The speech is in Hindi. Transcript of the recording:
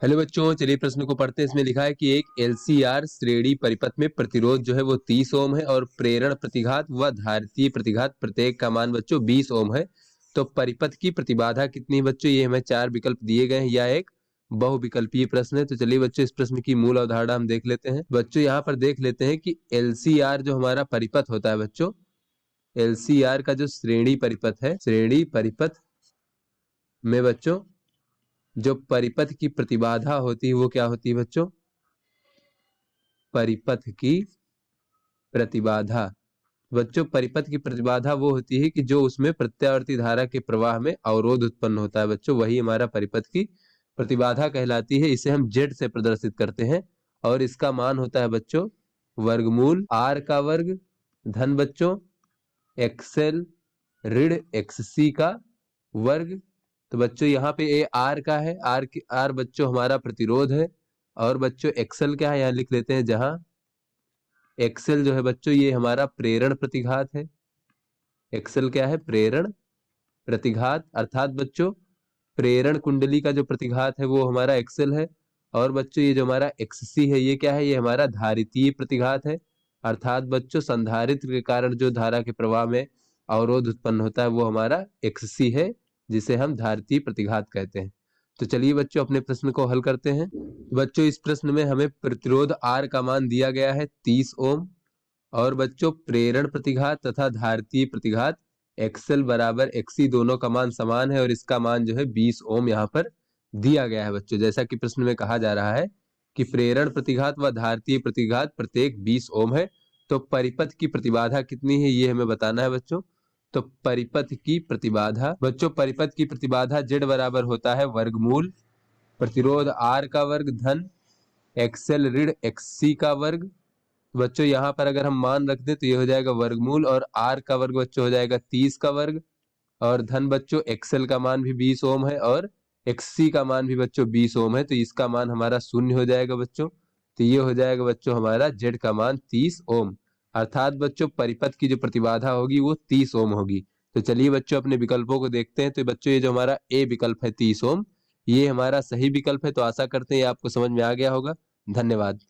हेलो बच्चों, चलिए प्रश्न को पढ़ते हैं। इसमें लिखा है कि एक एलसीआर श्रेणी परिपथ में प्रतिरोध जो है वो 30 ओम है और प्रेरण प्रतिघात व धारितीय प्रतिघात प्रत्येक का मान बच्चों 20 ओम है। तो परिपथ की प्रतिबाधा कितनी है बच्चों? ये हमें 4 विकल्प दिए गए हैं। यह एक बहुविकल्पीय प्रश्न है। तो चलिए बच्चों, इस प्रश्न की मूल अवधारणा हम देख लेते हैं। बच्चों यहाँ पर देख लेते हैं कि एलसीआर जो हमारा परिपथ होता है बच्चों, एलसीआर का जो श्रेणी परिपथ है, श्रेणी परिपथ में बच्चों जो परिपथ की प्रतिबाधा होती है वो क्या होती है बच्चों? परिपथ की प्रतिबाधा। बच्चों परिपथ की प्रतिबाधा वो होती है कि जो उसमें प्रत्यावर्ती धारा के प्रवाह में अवरोध उत्पन्न होता है बच्चों, वही हमारा परिपथ की प्रतिबाधा कहलाती है। इसे हम जेड से प्रदर्शित करते हैं और इसका मान होता है बच्चों वर्गमूल आर का वर्ग धन बच्चों एक्सएल ऋण एक्ससी का वर्ग। तो बच्चों यहाँ पे ए आर का है, आर बच्चों हमारा प्रतिरोध है और बच्चों एक्सेल क्या है यहाँ लिख लेते हैं, जहां एक्सेल जो है बच्चों ये हमारा प्रेरण प्रतिघात है। एक्सेल क्या है? प्रेरण प्रतिघात, अर्थात बच्चों प्रेरण कुंडली का जो प्रतिघात है वो हमारा एक्सेल है। और बच्चों ये जो हमारा एक्ससी है ये क्या है? ये हमारा धारितीय प्रतिघात है, अर्थात बच्चों संधारित्र के कारण जो धारा के प्रवाह में अवरोध उत्पन्न होता है वो हमारा एक्ससी है, जिसे हम धारितीय प्रतिघात कहते हैं। तो चलिए बच्चों अपने प्रश्न को हल करते हैं। बच्चों इस प्रश्न में हमें प्रतिरोध आर का मान दिया गया है 30 ओम और बच्चों प्रेरण प्रतिघात तथा धारितीय प्रतिघात एक्सएल बराबर एक्सी दोनों का मान समान है और इसका मान जो है 20 ओम यहाँ पर दिया गया है बच्चों। जैसा कि प्रश्न में कहा जा रहा है कि प्रेरण प्रतिघात व धारितीय प्रतिघात प्रत्येक 20 ओम है, तो परिपथ की प्रतिबाधा कितनी है ये हमें बताना है बच्चों। तो परिपथ की प्रतिबाधा बच्चों, परिपथ की प्रतिबाधा जेड बराबर होता है वर्गमूल प्रतिरोध आर का वर्ग धन एक्सएल ऋण एक्ससी का वर्ग। बच्चों यहाँ पर अगर हम मान रख दें तो ये हो जाएगा वर्गमूल और आर का वर्ग बच्चों हो जाएगा 30 का वर्ग और धन बच्चों एक्सएल का मान भी 20 ओम है और एक्ससी का मान भी बच्चों 20 ओम है, तो इसका मान हमारा शून्य हो जाएगा बच्चों। तो ये हो जाएगा बच्चों हमारा जेड का मान 30 ओम, अर्थात बच्चों परिपथ की जो प्रतिबाधा होगी वो 30 ओम होगी। तो चलिए बच्चों अपने विकल्पों को देखते हैं। तो बच्चों ये जो हमारा ए विकल्प है 30 ओम, ये हमारा सही विकल्प है। तो आशा करते हैं ये आपको समझ में आ गया होगा। धन्यवाद।